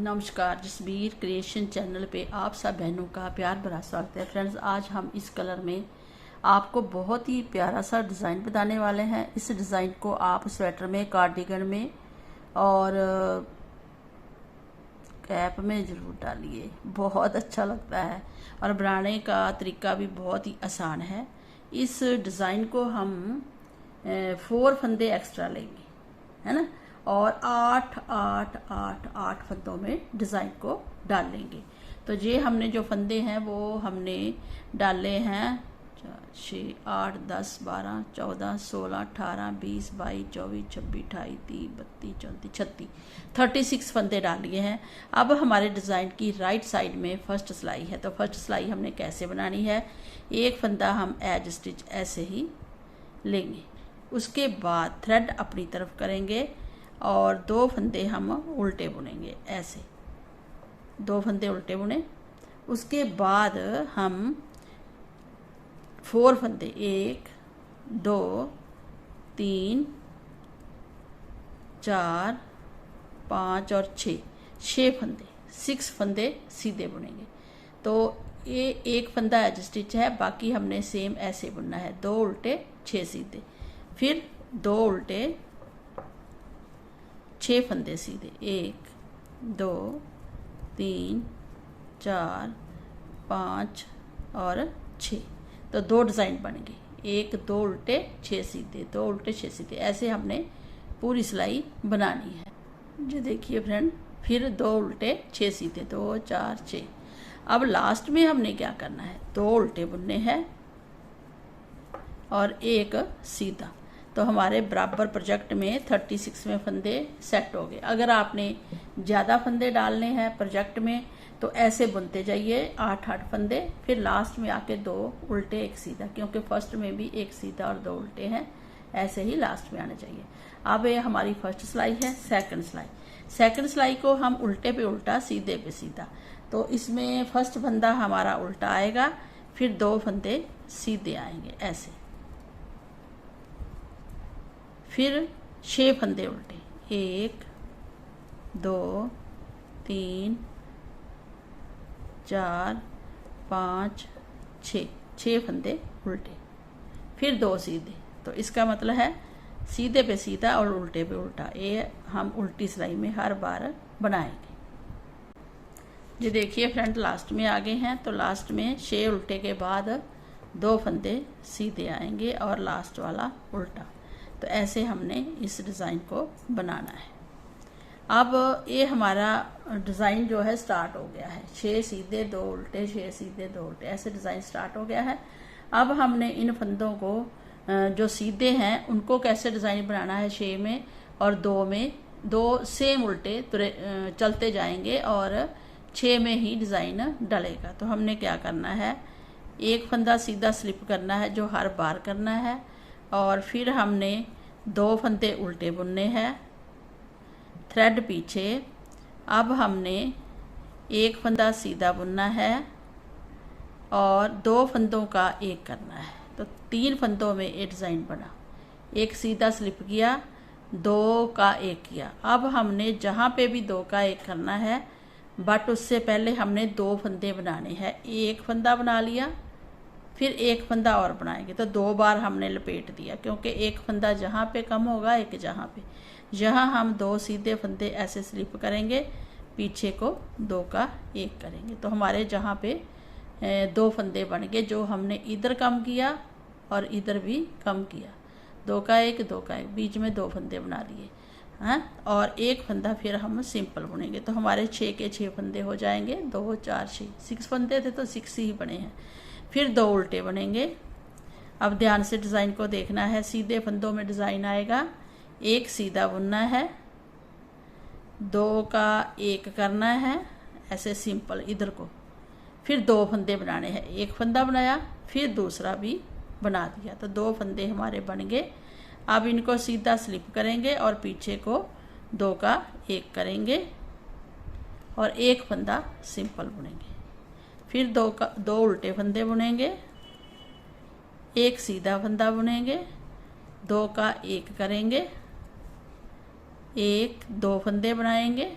नमस्कार, Jasbir creation channel पे आप सब बहनों का प्यार भरा स्वागत है। फ्रेंड्स, आज हम इस कलर में आपको बहुत ही प्यारा सा डिज़ाइन बताने वाले हैं। इस डिज़ाइन को आप स्वेटर में, कार्डिगन में और कैप में ज़रूर डालिए, बहुत अच्छा लगता है और बनाने का तरीका भी बहुत ही आसान है। इस डिज़ाइन को हम 4 फंदे एक्स्ट्रा लेंगे, है ना, और 8 फंदों में डिज़ाइन को डाल लेंगे। तो ये हमने जो फंदे हैं वो हमने डाले हैं 6, 8, 10, 12, 14, 16, 18, 20, 22, 24, 26, 28, 30, 32, 34, 36, 36 फंदे डालिए हैं। अब हमारे डिज़ाइन की राइट साइड में फर्स्ट सिलाई है। तो फर्स्ट सिलाई हमने कैसे बनानी है, एक फंदा हम एज स्टिच ऐसे ही लेंगे, उसके बाद थ्रेड अपनी तरफ करेंगे और 2 फंदे हम उल्टे बुनेंगे, ऐसे 2 फंदे उल्टे बुने। उसके बाद हम 4 फंदे 1, 2, 3, 4, 5 और 6 फंदे 6 फंदे सीधे बुनेंगे। तो ये एक फंदा एज स्टिच है, बाकी हमने सेम ऐसे बुनना है, 2 उल्टे 6 सीधे, फिर 2 उल्टे 6 फंदे सीधे, 1, 2, 3, 4, 5 और 6। तो 2 डिज़ाइन बन गए, 1, 2 उल्टे 6 सीधे, 2 उल्टे 6 सीधे, ऐसे हमने पूरी सिलाई बनानी है। ये देखिए फ्रेंड, फिर 2 उल्टे 6 सीधे, 2, 4, 6। अब लास्ट में हमने क्या करना है, 2 उल्टे बुनने हैं और 1 सीधा। तो हमारे बराबर प्रोजेक्ट में 36 में फंदे सेट हो गए। अगर आपने ज़्यादा फंदे डालने हैं प्रोजेक्ट में तो ऐसे बुनते जाइए 8 फंदे, फिर लास्ट में आके 2 उल्टे 1 सीधा, क्योंकि फर्स्ट में भी 1 सीधा और 2 उल्टे हैं, ऐसे ही लास्ट में आने चाहिए। अब ये हमारी फर्स्ट सिलाई है। सेकंड सिलाई को हम उल्टे पे उल्टा, सीधे पे सीधा। तो इसमें फर्स्ट फंदा हमारा उल्टा आएगा, फिर 2 फंदे सीधे आएंगे ऐसे, फिर 6 फंदे उल्टे, 1, 2, 3, 4, 5, 6 फंदे उल्टे, फिर 2 सीधे। तो इसका मतलब है सीधे पे सीधा और उल्टे पे उल्टा। ये हम उल्टी सिलाई में हर बार बनाएंगे। ये देखिए फ्रंट लास्ट में आ गए हैं। तो लास्ट में 6 उल्टे के बाद 2 फंदे सीधे आएंगे और लास्ट वाला उल्टा। तो ऐसे हमने इस डिज़ाइन को बनाना है। अब ये हमारा डिज़ाइन जो है स्टार्ट हो गया है, 6 सीधे 2 उल्टे, 6 सीधे 2 उल्टे, ऐसे डिज़ाइन स्टार्ट हो गया है। अब हमने इन फंदों को जो सीधे हैं उनको कैसे डिज़ाइन बनाना है, 6 में और 2 में 2 सेम उल्टे चलते जाएंगे और 6 में ही डिज़ाइन डलेगा। तो हमने क्या करना है, एक फंदा सीधा स्लिप करना है जो हर बार करना है, और फिर हमने 2 फंदे उल्टे बुनने हैं, थ्रेड पीछे। अब हमने 1 फंदा सीधा बुनना है और 2 फंदों का 1 करना है। तो 3 फंदों में ये डिज़ाइन बना, 1 सीधा स्लिप किया, 2 का 1 किया। अब हमने जहाँ पे भी 2 का 1 करना है, बट उससे पहले हमने 2 फंदे बनाने हैं। 1 फंदा बना लिया, फिर 1 फंदा और बनाएंगे। तो 2 बार हमने लपेट दिया, क्योंकि 1 फंदा जहाँ पे कम होगा, 1 जहाँ पे, यहाँ हम 2 सीधे फंदे ऐसे स्लिप करेंगे, पीछे को 2 का 1 करेंगे। तो हमारे जहाँ पे 2 फंदे बन गए, जो हमने इधर कम किया और इधर भी कम किया, 2 का 1, 2 का 1, बीच में 2 फंदे बना लिए हैं, और 1 फंदा फिर हम सिंपल बुनेंगे। तो हमारे 6 के 6 फंदे हो जाएंगे, 2, 4, 6 फंदे थे तो 6 ही बने हैं। फिर 2 उल्टे बनेंगे। अब ध्यान से डिज़ाइन को देखना है, सीधे फंदों में डिज़ाइन आएगा, 1 सीधा बुनना है, 2 का 1 करना है ऐसे सिंपल इधर को, फिर 2 फंदे बनाने हैं, 1 फंदा बनाया फिर दूसरा भी बना दिया। तो 2 फंदे हमारे बन गए। अब इनको सीधा स्लिप करेंगे और पीछे को 2 का 1 करेंगे और 1 फंदा सिंपल बुनेंगे, फिर 2 उल्टे फंदे बुनेंगे, 1 सीधा फंदा बुनेंगे, 2 का 1 करेंगे, 1, 2 फंदे बनाएंगे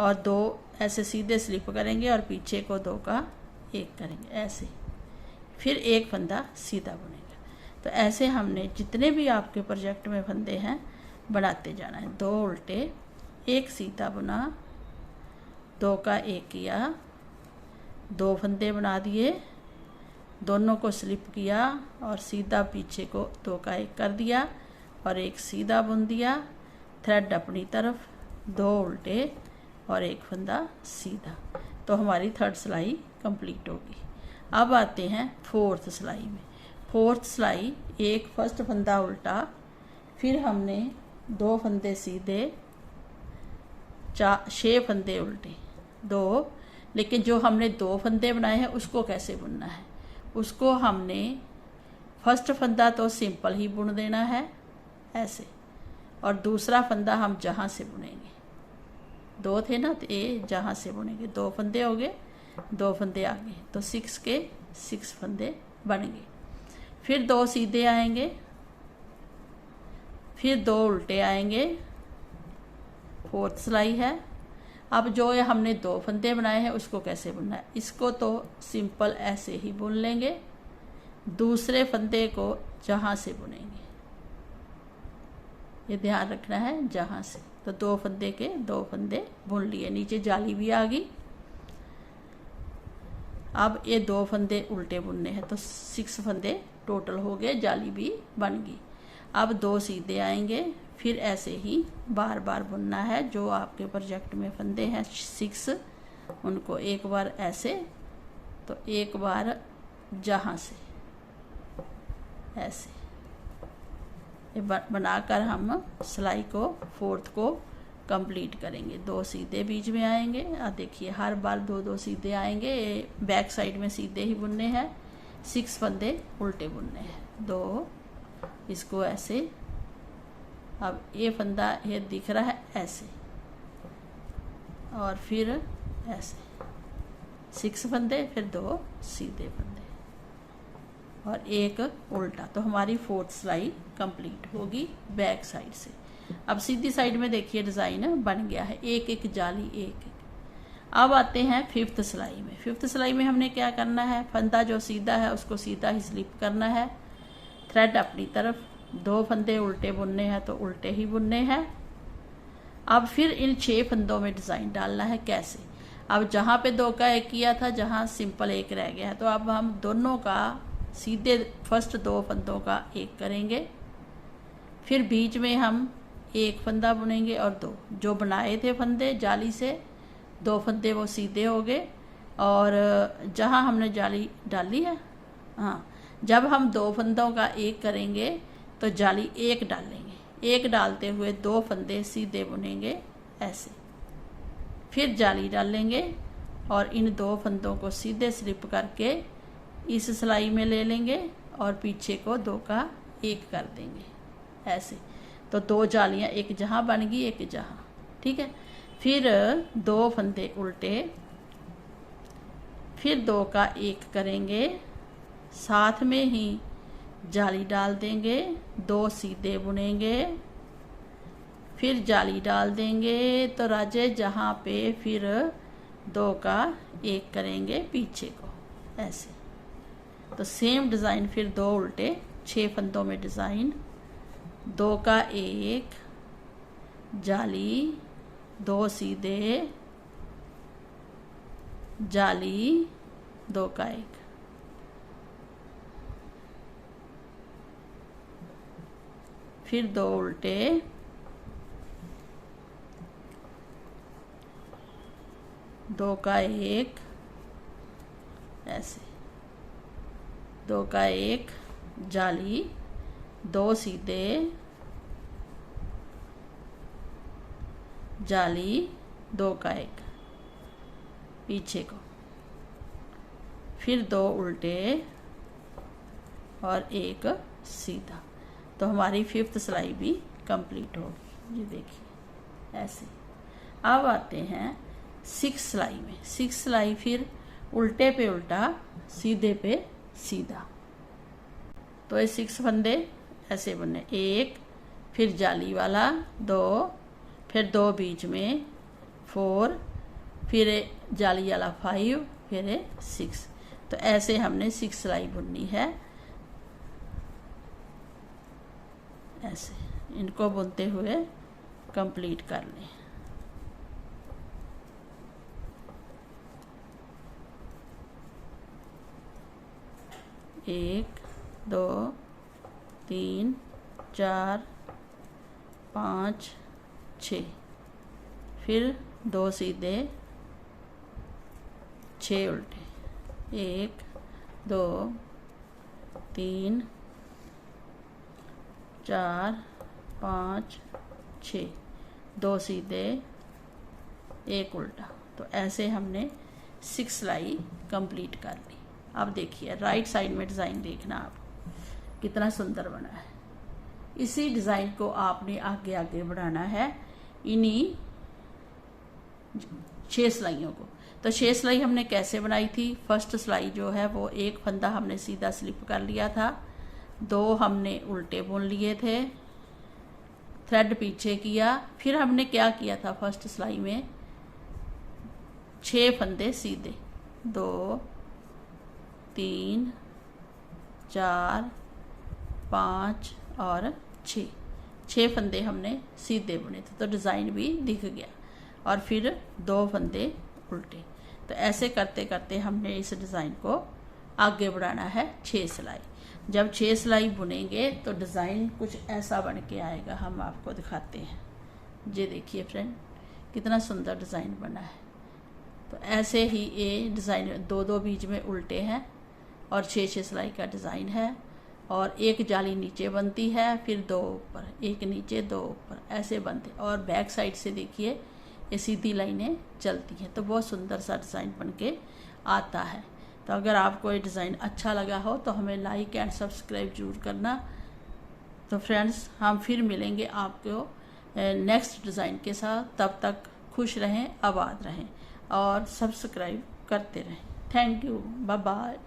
और 2 ऐसे सीधे स्लिप करेंगे और पीछे को 2 का 1 करेंगे ऐसे, फिर एक फंदा सीधा बुनेंगे। तो ऐसे हमने जितने भी आपके प्रोजेक्ट में फंदे हैं बनाते जाना है। 2 उल्टे, 1 सीधा बुना, 2 का 1 किया, 2 फंदे बना दिए, दोनों को स्लिप किया और सीधा पीछे को 2 का 1 कर दिया और 1 सीधा बुन दिया, थ्रेड अपनी तरफ, 2 उल्टे और 1 फंदा सीधा। तो हमारी 3rd सिलाई कंप्लीट होगी। अब आते हैं 4th सिलाई में। 4th सिलाई, 1 फर्स्ट फंदा उल्टा, फिर हमने 2 फंदे सीधे, 6 फंदे उल्टे, 2। लेकिन जो हमने 2 फंदे बनाए हैं उसको कैसे बुनना है, उसको हमने फर्स्ट फंदा तो सिंपल ही बुन देना है ऐसे, और दूसरा फंदा हम जहाँ से बुनेंगे, 2 थे ना, तो ये जहाँ से बुनेंगे, 2 फंदे हो गए, 2 फंदे आगे, तो 6 के 6 फंदे बन गए। फिर 2 सीधे आएंगे, फिर 2 उल्टे आएंगे, 4th सिलाई है। अब जो ये हमने 2 फंदे बनाए हैं उसको कैसे बुनना है, इसको तो सिंपल ऐसे ही बुन लेंगे, दूसरे फंदे को जहाँ से बुनेंगे, ये ध्यान रखना है, जहाँ से। तो 2 फंदे के 2 फंदे बुन लिए, नीचे जाली भी आ गई। अब ये 2 फंदे उल्टे बुनने हैं, तो 6 फंदे टोटल हो गए, जाली भी बन गई। अब 2 सीधे आएंगे, फिर ऐसे ही बार बार बुनना है। जो आपके प्रोजेक्ट में फंदे हैं 6, उनको एक बार ऐसे, तो एक बार जहाँ से ऐसे, ये बनाकर हम सिलाई को 4th को कंप्लीट करेंगे। 2 सीधे बीच में आएंगे, देखिए हर बार 2-2 सीधे आएंगे, बैक साइड में सीधे ही बुनने हैं, 6 फंदे उल्टे बुनने हैं, 2, इसको ऐसे। अब ये फंदा ये दिख रहा है ऐसे, और फिर ऐसे 6 फंदे, फिर 2 सीधे फंदे और 1 उल्टा। तो हमारी 4th सिलाई कंप्लीट होगी बैक साइड से। अब सीधी साइड में देखिए डिज़ाइन बन गया है, 1-1 जाली, 1-1। अब आते हैं 5th सिलाई में। 5th सिलाई में हमने क्या करना है, फंदा जो सीधा है उसको सीधा ही स्लिप करना है, थ्रेड अपनी तरफ, 2 फंदे उल्टे बुनने हैं तो उल्टे ही बुनने हैं। अब फिर इन 6 फंदों में डिज़ाइन डालना है। कैसे, अब जहाँ पे 2 का 1 किया था, जहाँ सिंपल 1 रह गया है, तो अब हम दोनों का सीधे फर्स्ट 2 फंदों का 1 करेंगे, फिर बीच में हम 1 फंदा बुनेंगे और 2 जो बनाए थे फंदे जाली से, 2 फंदे वो सीधे हो गए। और जहाँ हमने जाली डाली है, हाँ, जब हम 2 फंदों का 1 करेंगे तो जाली 1 डालेंगे, 1 डालते हुए 2 फंदे सीधे बुनेंगे ऐसे, फिर जाली डालेंगे और इन 2 फंदों को सीधे स्लिप करके इस सिलाई में ले लेंगे और पीछे को 2 का 1 कर देंगे ऐसे। तो 2 जालियाँ, एक जहाँ बन गई, एक जहाँ, ठीक है। फिर 2 फंदे उल्टे, फिर 2 का 1 करेंगे, साथ में ही जाली डाल देंगे, 2 सीधे बुनेंगे, फिर जाली डाल देंगे। तो राजे जहाँ पे फिर 2 का 1 करेंगे पीछे को ऐसे। तो सेम डिज़ाइन फिर 2 उल्टे, 6 फंदों में डिज़ाइन, 2 का 1, जाली, 2 सीधे, जाली, 2 का 1, फिर 2 उल्टे, 2 का 1 ऐसे, 2 का 1, जाली, 2 सीधे, जाली, 2 का 1 पीछे को, फिर 2 उल्टे और 1 सीधा। तो हमारी 5th सिलाई भी कंप्लीट होगी, ये देखिए ऐसे। अब आते हैं 6 सिलाई में। 6 सिलाई फिर उल्टे पे उल्टा, सीधे पे सीधा। तो ये 6 फंदे ऐसे बुने, 1, फिर जाली वाला 2, फिर 2 बीच में, 4, फिर जाली वाला 5, फिर 6। तो ऐसे हमने 6 सिलाई बुननी है। ऐसे इनको बुनते हुए कंप्लीट कर लें। एक, 2, 3, 4, 5, 6, फिर 2 सीधे, 6 उल्टे। 1, 2, 3, 4, 5, 6, 2 सीधे, 1 उल्टा। तो ऐसे हमने 6 सिलाई कंप्लीट कर ली। अब देखिए राइट साइड में डिज़ाइन देखना आप, कितना सुंदर बना है। इसी डिज़ाइन को आपने आगे आगे बढ़ाना है, इन्हीं 6 सिलाइयों को। तो 6 सिलाई हमने कैसे बनाई थी? फर्स्ट सिलाई जो है वो एक फंदा हमने सीधा स्लिप कर लिया था, 2 हमने उल्टे बुन लिए थे, थ्रेड पीछे किया। फिर हमने क्या किया था? फर्स्ट सिलाई में 6 फंदे सीधे, 2, 3, 4, 5 और 6 फंदे हमने सीधे बुने थे, तो डिज़ाइन भी दिख गया। और फिर 2 फंदे उल्टे। तो ऐसे करते करते हमने इस डिज़ाइन को आगे बढ़ाना है 6 सिलाई। जब 6 सिलाई बुनेंगे तो डिज़ाइन कुछ ऐसा बन के आएगा, हम आपको दिखाते हैं। ये देखिए फ्रेंड, कितना सुंदर डिज़ाइन बना है। तो ऐसे ही ये डिज़ाइन 2-2 बीच में उल्टे हैं और 6-6 सिलाई का डिज़ाइन है। और एक जाली नीचे बनती है, फिर 2 ऊपर, एक नीचे 2 ऊपर, ऐसे बनते। और बैक साइड से देखिए ये सीधी लाइनें चलती हैं। तो बहुत सुंदर सा डिज़ाइन बन के आता है। तो अगर आपको ये डिज़ाइन अच्छा लगा हो तो हमें लाइक एंड सब्सक्राइब जरूर करना। तो फ्रेंड्स, हम फिर मिलेंगे आपको नेक्स्ट डिज़ाइन के साथ। तब तक खुश रहें, आबाद रहें और सब्सक्राइब करते रहें। Thank you, bye bye.